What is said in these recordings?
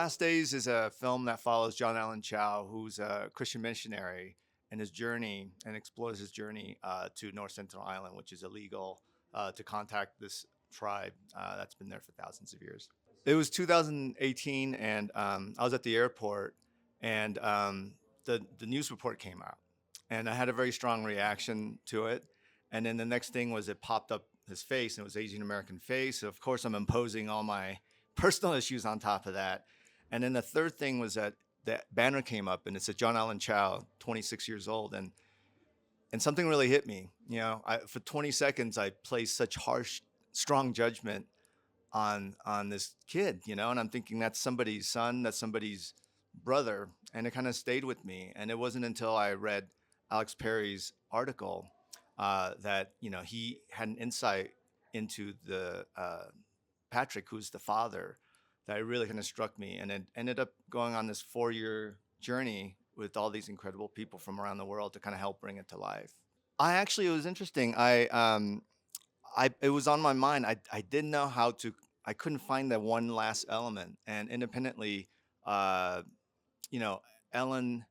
Last Days is a film that follows John Allen Chow, who's a Christian missionary, and his journey and explores his journey to North Sentinel Island, which is illegal to contact this tribe that's been there for thousands of years. It was 2018, and I was at the airport, and the news report came out, and I had a very strong reaction to it. And then the next thing was it popped up his face, and it was Asian American face. So of course, I'm imposing all my personal issues on top of that. And then the third thing was that that banner came up, and it said John Allen Chow, 26 years old, and something really hit me. For 20 seconds, I placed such harsh, strong judgment on this kid, and I'm thinking that's somebody's son, that's somebody's brother, and it kind of stayed with me. And it wasn't until I read Alex Perry's article that he had an insight into the Patrick, who's the father, that really kind of struck me, and it ended up going on this 4-year journey with all these incredible people from around the world to kind of help bring it to life. It was interesting. I it was on my mind. I didn't know how to. I couldn't find that one last element. And independently, uh, you know, Ellen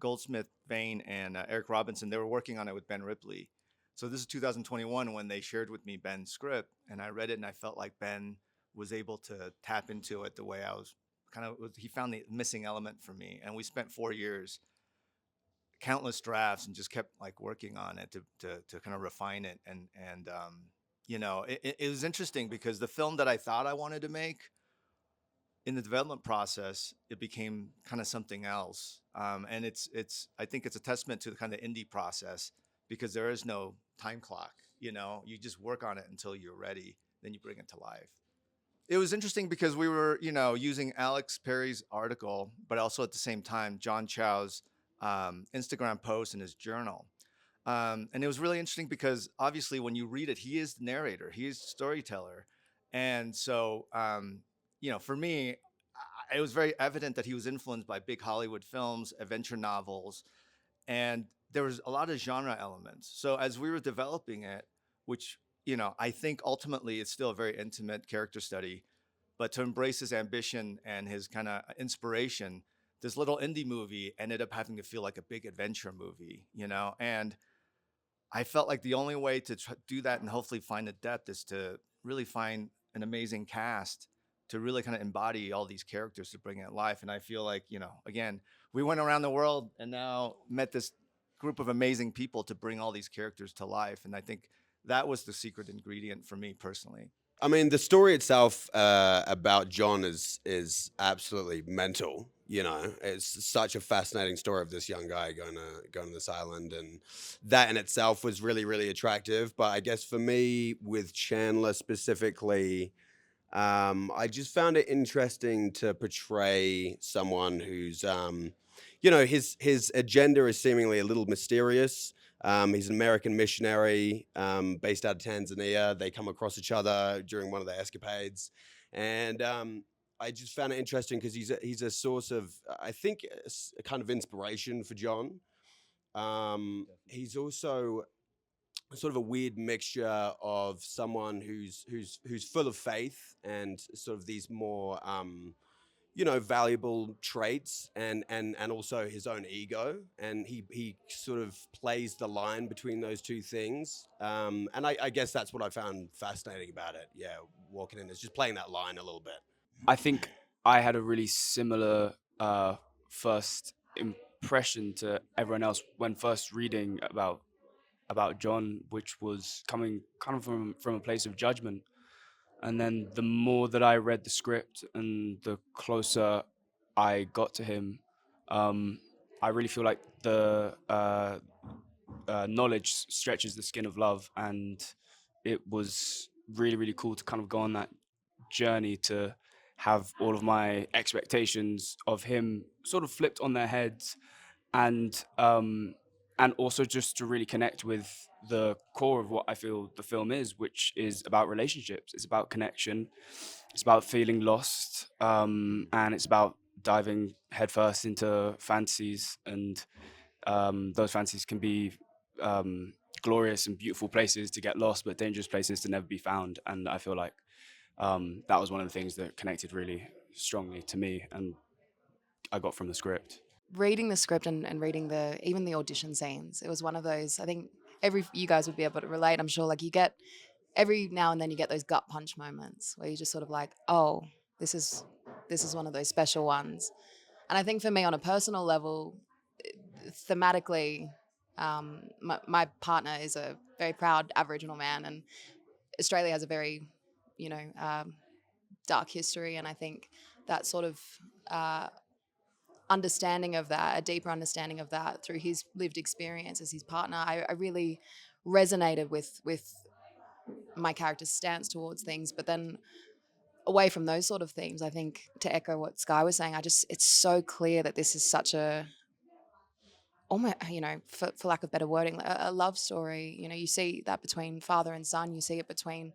Goldsmith Vane and Eric Robinson, they were working on it with Ben Ripley. So this is 2021 when they shared with me Ben's script, and I read it, and I felt like Ben was able to tap into it the way I was he found the missing element for me, and we spent 4 years, countless drafts, and just kept like working on it to kind of refine it. It was interesting because the film that I thought I wanted to make, in the development process, it became kind of something else. And it's I think it's a testament to the kind of indie process, because there is no time clock. You just work on it until you're ready, then you bring it to life. It was interesting because we were, using Alex Perry's article, but also at the same time John Chow's Instagram post and his journal. And it was really interesting because obviously when you read it, he is the narrator, he is the storyteller. And so, for me, it was very evident that he was influenced by big Hollywood films, adventure novels, and there was a lot of genre elements. So as we were developing it, which, I think ultimately it's still a very intimate character study, but to embrace his ambition and his kind of inspiration, this little indie movie ended up having to feel like a big adventure movie. And I felt like the only way to do that and hopefully find the depth is to really find an amazing cast to really kind of embody all these characters to bring it life. And I feel like, again, we went around the world and now met this group of amazing people to bring all these characters to life. And I think that was the secret ingredient for me personally. I mean, the story itself about John is absolutely mental. It's such a fascinating story of this young guy going to this island, and that in itself was really really attractive. But I guess for me, with Chandler specifically, I just found it interesting to portray someone who's, his agenda is seemingly a little mysterious. He's an American missionary based out of Tanzania. They come across each other during one of their escapades, and I just found it interesting because he's a source of, I think, a kind of inspiration for John. He's also sort of a weird mixture of someone who's full of faith and sort of these more valuable traits, and also his own ego, and he sort of plays the line between those two things, and I guess that's what I found fascinating about it. Yeah, walking in is just playing that line a little bit. I think I had a really similar first impression to everyone else when first reading about John, which was coming kind of from a place of judgment. And then the more that I read the script and the closer I got to him, um, I really feel like the knowledge stretches the skin of love, and it was really really cool to kind of go on that journey to have all of my expectations of him sort of flipped on their heads, and also just to really connect with the core of what I feel the film is, which is about relationships. It's about connection. It's about feeling lost, and it's about diving headfirst into fantasies, and those fantasies can be glorious and beautiful places to get lost, but dangerous places to never be found. And I feel like that was one of the things that connected really strongly to me, and I got from the script. Reading the script and reading even the audition scenes, it was one of those. I think you guys would be able to relate. I'm sure, like you get every now and then you get those gut punch moments where you just sort of like, oh, this is this is one of those special ones. And I think for me, on a personal level, thematically, my partner is a very proud Aboriginal man, and Australia has a very, you know, dark history, and I think that sort of uh, understanding of that, a deeper understanding of that through his lived experience as his partner, I really resonated with my character's stance towards things. But then away from those sort of themes, I think to echo what Sky was saying, it's so clear that this is such a almost, for lack of better wording, a love story. You know, you see that between father and son, you see it between,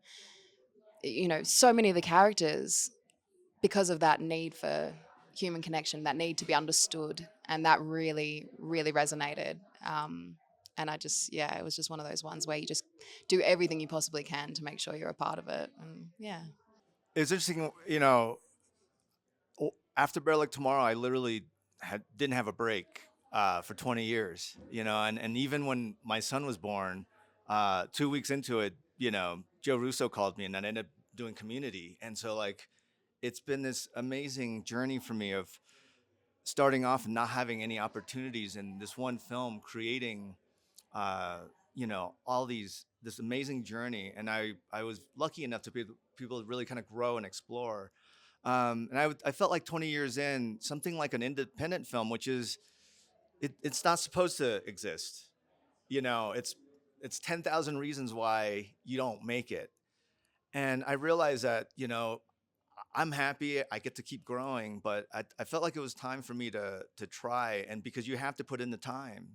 so many of the characters because of that need for human connection, that need to be understood, and that really, really resonated. And yeah, it was just one of those ones where you just do everything you possibly can to make sure you're a part of it. And yeah. It's interesting, after Bear Like Tomorrow, I literally didn't have a break for 20 years, and even when my son was born, 2 weeks into it, Joe Russo called me, and then I ended up doing Community, and so like it's been this amazing journey for me of starting off and not having any opportunities, and this one film creating, all this amazing journey, and I was lucky enough to be people to really kind of grow and explore. And I felt like 20 years in, something like an independent film, which is it's not supposed to exist. It's 10,000 reasons why you don't make it. And I realized that, I'm happy I get to keep growing, but I felt like it was time for me to try. And because you have to put in the time,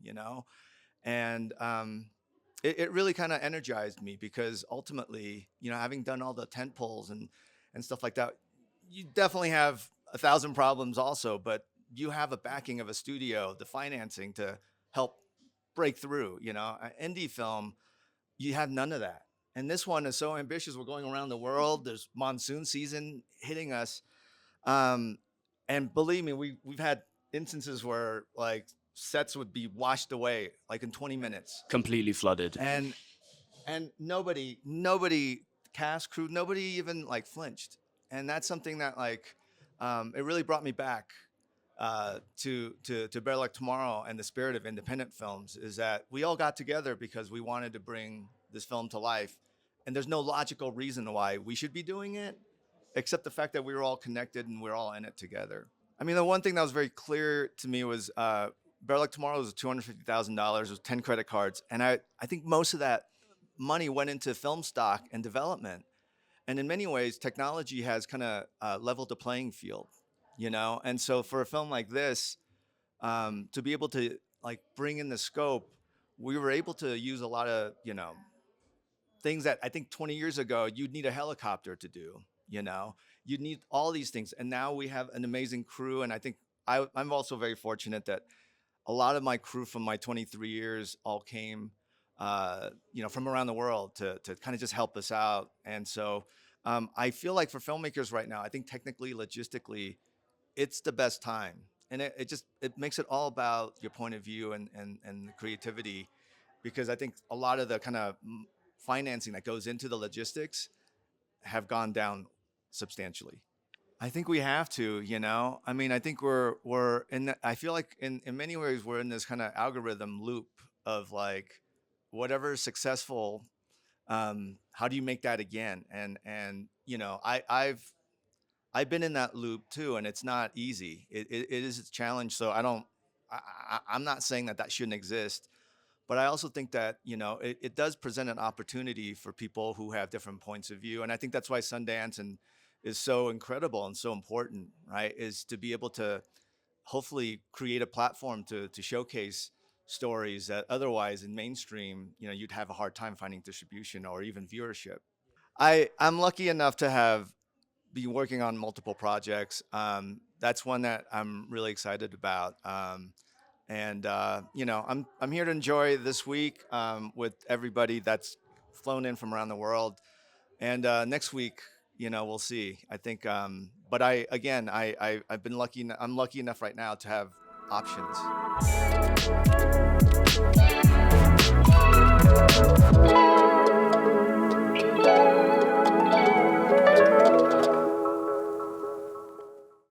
and it really kind of energized me because ultimately, having done all the tent poles and stuff like that, you definitely have 1,000 problems also, but you have a backing of a studio, the financing to help break through. Indie film, you have none of that. And this one is so ambitious. We're going around the world. There's monsoon season hitting us. Um, and believe me, we've had instances where like sets would be washed away like in 20 minutes. Completely flooded. And nobody, cast crew, nobody even like flinched. And that's something that like it really brought me back to Bear Like Tomorrow and the spirit of independent films, is that we all got together because we wanted to bring this film to life, and there's no logical reason why we should be doing it except the fact that we were all connected and we're all in it together. I mean, the one thing that was very clear to me was Bear Like Tomorrow was $250,000 with 10 credit cards, and I think most of that money went into film stock and development. And in many ways, technology has kind of leveled the playing field, And so for a film like this, to be able to like bring in the scope, we were able to use a lot of things that I think 20 years ago you'd need a helicopter to do. You'd need all these things, and now we have an amazing crew. And I think I'm also very fortunate that a lot of my crew from my 23 years all came, from around the world to kind of just help us out. And so I feel like for filmmakers right now, I think technically, logistically, it's the best time. And it makes it all about your point of view and creativity, because I think a lot of the kind of financing that goes into the logistics have gone down substantially. I think we have to, I mean, I think we're in I feel like in many ways we're in this kind of algorithm loop of like whatever is successful, how do you make that again? And I've been in that loop too, and it's not easy. It is a challenge. So I'm not saying that shouldn't exist, but I also think that it does present an opportunity for people who have different points of view, and I think that's why Sundance and is so incredible and so important, right? Is to be able to hopefully create a platform to showcase stories that otherwise in mainstream, you'd have a hard time finding distribution or even viewership. I'm lucky enough to have be working on multiple projects. That's one that I'm really excited about. And I'm here to enjoy this week with everybody that's flown in from around the world. And next week, we'll see. I think, but I've been lucky. I'm lucky enough right now to have options.